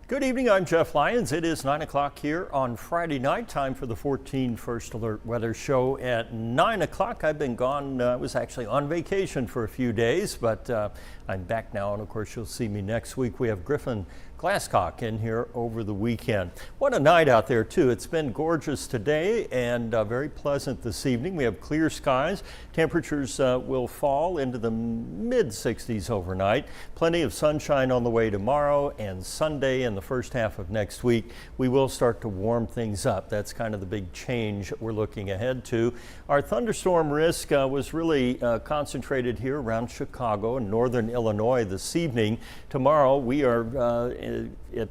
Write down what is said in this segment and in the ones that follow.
Good evening, I'm Jeff Lyons. It is 9 o'clock here on Friday night. Time for the 14 First Alert Weather Show at 9 o'clock. I've been gone, I was actually on vacation for a few days, but I'm back now, and of course you'll see me next week. We have Griffin Glasscock in here over the weekend. What a night out there too. It's been gorgeous today and very pleasant this evening. We have clear skies. Temperatures will fall into the mid 60s overnight. Plenty of sunshine on the way tomorrow and Sunday and the first half of next week. We will start to warm things up. That's kind of the big change we're looking ahead to. Our thunderstorm risk was really concentrated here around Chicago and northern Illinois this evening. Tomorrow we are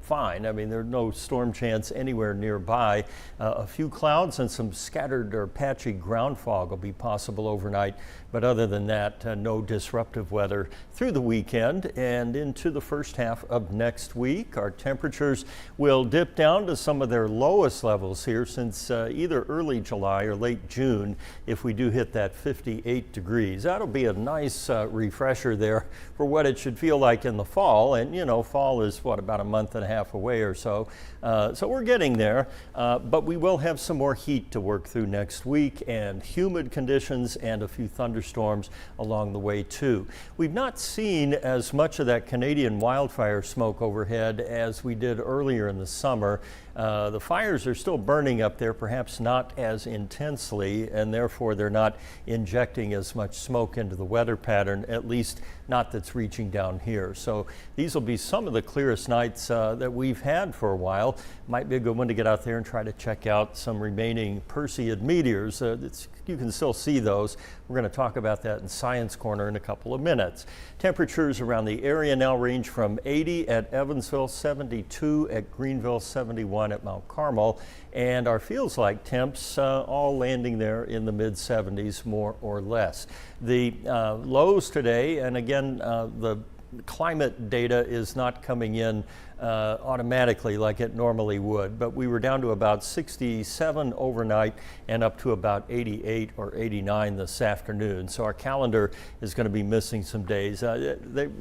fine. I mean, there's no storm chance anywhere nearby. A few clouds and some scattered or patchy ground fog will be possible overnight, but other than that, no disruptive weather through the weekend and into the first half of next week. Our temperatures will dip down to some of their lowest levels here since either early July or late June if we do hit that 58 degrees. That'll be a nice refresher there for what it should feel like in the fall. And you know, fall is what, about a month and a half away or so. So we're getting there, but we will have some more heat to work through next week and humid conditions and a few thunderstorms along the way too. We've not seen as much of that Canadian wildfire smoke overhead as we did earlier in the summer. The fires are still burning up there, perhaps not as intensely, and therefore they're not injecting as much smoke into the weather pattern, at least not that's reaching down here. So these will be some of the clearest nights that we've had for a while. Might be a good one to get out there and try to check out some remaining Perseid meteors. You can still see those. We're going to talk about that in Science Corner in a couple of minutes. Temperatures around the area now range from 80 at Evansville, 72 at Greenville, 71 at Mount Carmel, and our feels like temps all landing there in the mid 70s more or less. The lows today, and again the climate data is not coming in automatically like it normally would, but we were down to about 67 overnight and up to about 88 or 89 this afternoon. So our calendar is going to be missing some days.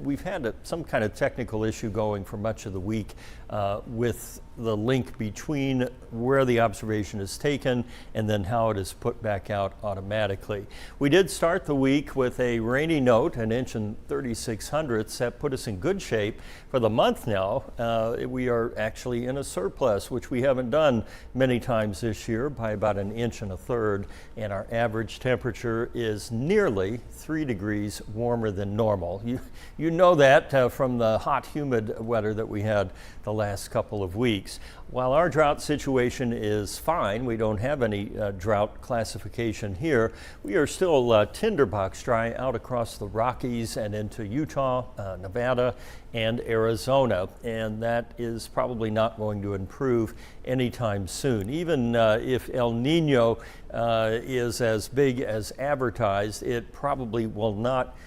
We've had some kind of technical issue going for much of the week with the link between where the observation is taken and then how it is put back out automatically. We did start the week with a rainy note, an inch and 36 hundredths. That put us in good shape for the month now. We are actually in a surplus, which we haven't done many times this year, by about an inch and a third, and our average temperature is nearly 3 degrees warmer than normal. You know that from the hot, humid weather that we had the last couple of weeks. While our drought situation is fine, we don't have any drought classification here, we are still tinderbox dry out across the Rockies and into Utah, Nevada, and Arizona, and that is probably not going to improve anytime soon. Even if El Nino is as big as advertised, it probably will not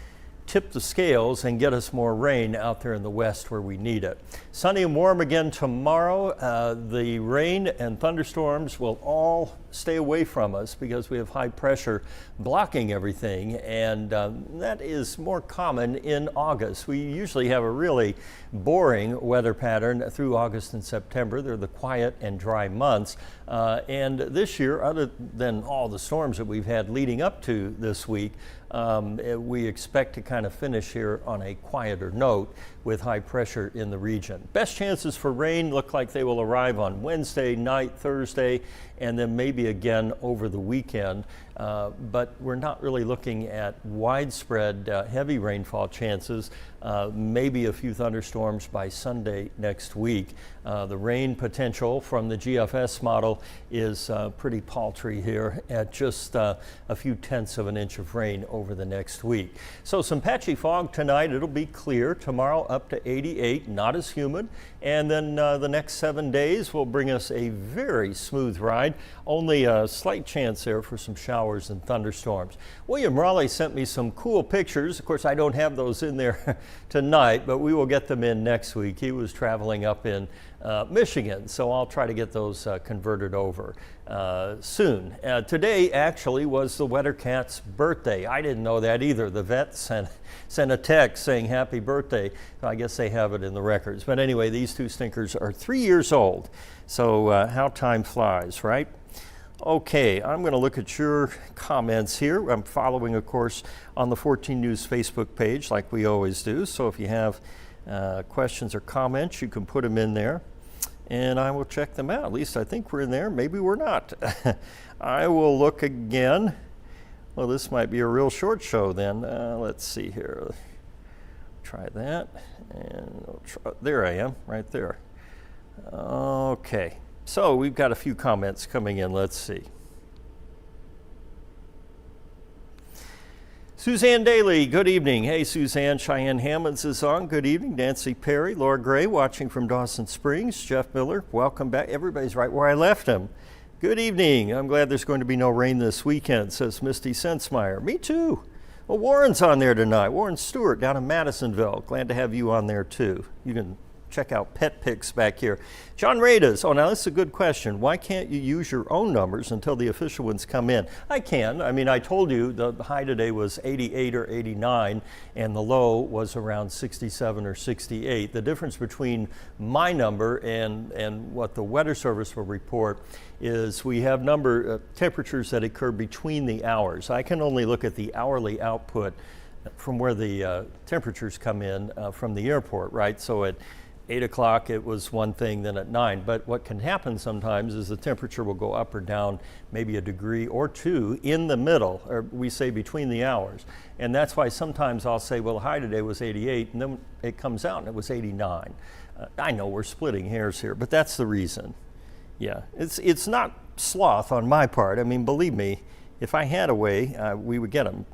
tip the scales and get us more rain out there in the west where we need it. Sunny and warm again tomorrow. The rain and thunderstorms will all stay away from us because we have high pressure blocking everything, and that is more common in August. We usually have a really boring weather pattern through August and September. They're the quiet and dry months, and this year, other than all the storms that we've had leading up to this week, we expect to kind of finish here on a quieter note with high pressure in the region. Best chances for rain look like they will arrive on Wednesday night, Thursday, and then maybe again over the weekend. But we're not really looking at widespread heavy rainfall chances. Maybe a few thunderstorms by Sunday next week. The rain potential from the GFS model is pretty paltry here at just a few tenths of an inch of rain over the next week. So some patchy fog tonight. It'll be clear. Tomorrow up to 88, not as humid. And then the next 7 days will bring us a very smooth ride. Only a slight chance there for some showers showers and thunderstorms. William Raleigh sent me some cool pictures. Of course, I don't have those in there tonight, but we will get them in next week. He was traveling up in Michigan, so I'll try to get those converted over soon. Today actually was the Weather Cat's birthday. I didn't know that either. The vet sent a text saying happy birthday. I guess they have it in the records. But anyway, these two stinkers are 3 years old. So how time flies, right? Okay, I'm going to look at your comments here. I'm following, of course, on the 14 News Facebook page like we always do. So if you have questions or comments, you can put them in there and I will check them out. At least I think we're in there. Maybe we're not. I will look again. Well, this might be a real short show then. Let's see here. Try that. And we'll try, there I am, right there. Okay. So we've got a few comments coming in. Let's see. Suzanne Daly, good evening. Hey, Suzanne. Cheyenne Hammonds is on. Good evening. Nancy Perry, Laura Gray watching from Dawson Springs. Jeff Miller, welcome back. Everybody's right where I left him. Good evening. I'm glad there's going to be no rain this weekend, says Misty Sensmeyer. Me too. Well, Warren's on there tonight. Warren Stewart down in Madisonville. Glad to have you on there too. You can check out pet pics back here. John Radas, oh, now this is a good question. Why can't you use your own numbers until the official ones come in? I can. I mean, I told you the high today was 88 or 89 and the low was around 67 or 68. The difference between my number and what the Weather Service will report is we have temperatures that occur between the hours. I can only look at the hourly output from where the temperatures come in from the airport, right? So at 8 o'clock it was one thing, then at 9. But what can happen sometimes is the temperature will go up or down maybe a degree or two in the middle, or we say between the hours. And that's why sometimes I'll say, well, the high today was 88, and then it comes out and it was 89. I know we're splitting hairs here, but that's the reason. Yeah, it's not sloth on my part. I mean, believe me, if I had a way, we would get them.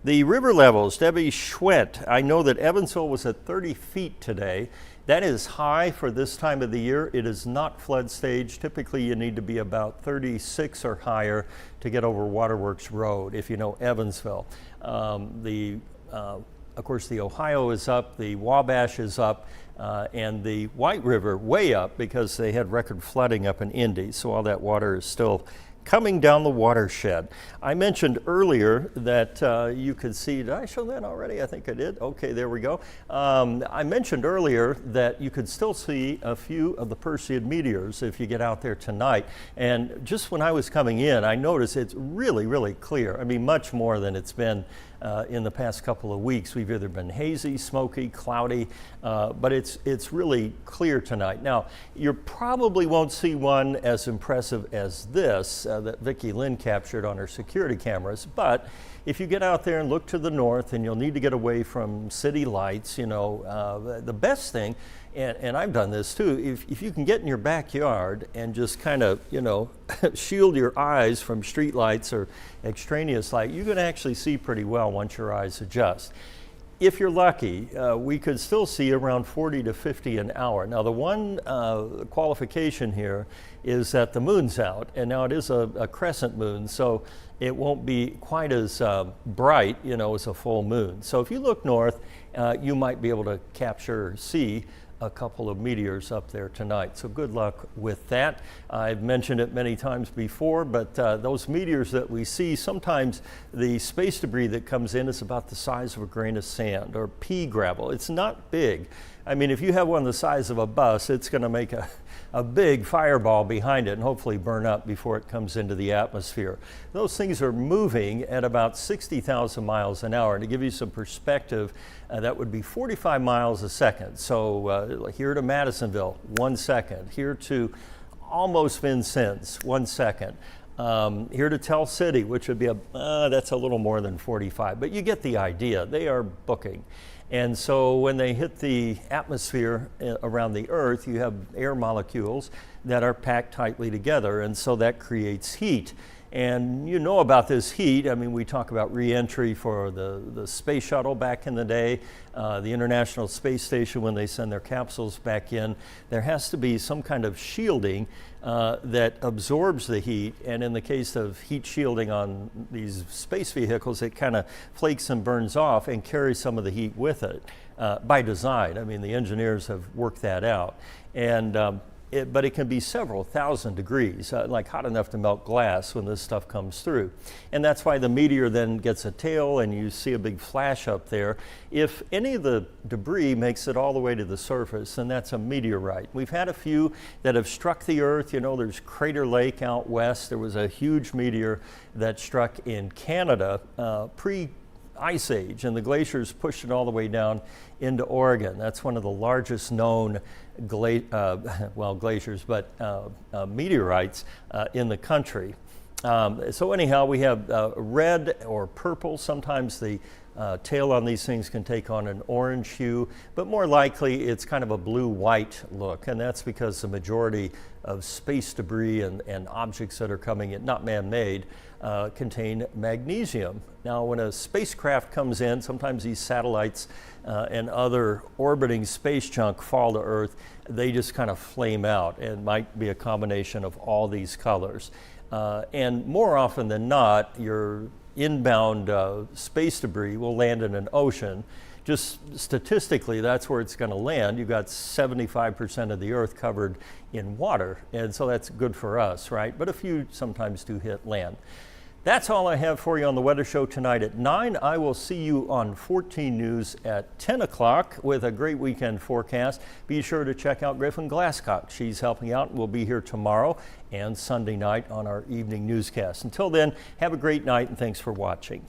The river levels, Debbie Schwent, I know that Evansville was at 30 feet today. That is high for this time of the year. It is not flood stage. Typically you need to be about 36 or higher to get over Waterworks Road, if you know Evansville. Of course, the Ohio is up, the Wabash is up, and the White River way up because they had record flooding up in Indy, so all that water is still coming down the watershed. I mentioned earlier that you could see, did I show that already? I think I did. Okay, there we go. I mentioned earlier that you could still see a few of the Perseid meteors if you get out there tonight. And just when I was coming in, I noticed it's really, really clear. I mean, much more than it's been in the past couple of weeks. We've either been hazy, smoky, cloudy, but it's really clear tonight. Now, you probably won't see one as impressive as this that Vicki Lynn captured on her security cameras, but if you get out there and look to the north, and you'll need to get away from city lights, you know, the best thing, and I've done this too, if you can get in your backyard and just kind of, you know, shield your eyes from street lights or extraneous light, you can actually see pretty well once your eyes adjust. If you're lucky, we could still see around 40 to 50 an hour. Now the one qualification here is that the moon's out, and now it is a crescent moon, so it won't be quite as bright, you know, as a full moon. So if you look north, you might be able to see a couple of meteors up there tonight. So good luck with that. I've mentioned it many times before, but those meteors that we see, sometimes the space debris that comes in is about the size of a grain of sand or pea gravel. It's not big. I mean, if you have one the size of a bus, it's going to make a big fireball behind it and hopefully burn up before it comes into the atmosphere. Those things are moving at about 60,000 miles an hour. And to give you some perspective, that would be 45 miles a second. So here to Madisonville, 1 second. Here to almost Vincennes, 1 second. Here to Tell City, which would be that's a little more than 45, but you get the idea. They are booking. And so when they hit the atmosphere around the Earth, you have air molecules that are packed tightly together, and so that creates heat. And you know about this heat. I mean, we talk about re-entry for the space shuttle back in the day, the International Space Station when they send their capsules back in. There has to be some kind of shielding that absorbs the heat. And in the case of heat shielding on these space vehicles, it kind of flakes and burns off and carries some of the heat with it by design. I mean, the engineers have worked that out. And but it can be several thousand degrees, like hot enough to melt glass when this stuff comes through. And that's why the Meteor then gets a tail and you see a big flash up there. If any of the debris makes it all the way to the surface, then that's a meteorite. We've had a few that have struck the Earth. You know, there's Crater Lake out west. There was a huge meteor that struck in Canada pre-Ice Age, and the glaciers pushed it all the way down into Oregon. That's one of the largest known glaciers, but meteorites in the country. So anyhow, we have red or purple. Sometimes the tail on these things can take on an orange hue, but more likely it's kind of a blue-white look, and that's because the majority of space debris and objects that are coming in, not man-made, contain magnesium. Now, when a spacecraft comes in, sometimes these satellites and other orbiting space junk fall to Earth, they just kind of flame out, and might be a combination of all these colors. And more often than not, your inbound space debris will land in an ocean. Just statistically, that's where it's going to land. You've got 75% of the Earth covered in water, and so that's good for us, right? But a few sometimes do hit land. That's all I have for you on the Weather Show tonight at 9. I will see you on 14 News at 10 o'clock with a great weekend forecast. Be sure to check out Griffin Glasscock. She's helping out and will be here tomorrow and Sunday night on our evening newscast. Until then, have a great night and thanks for watching.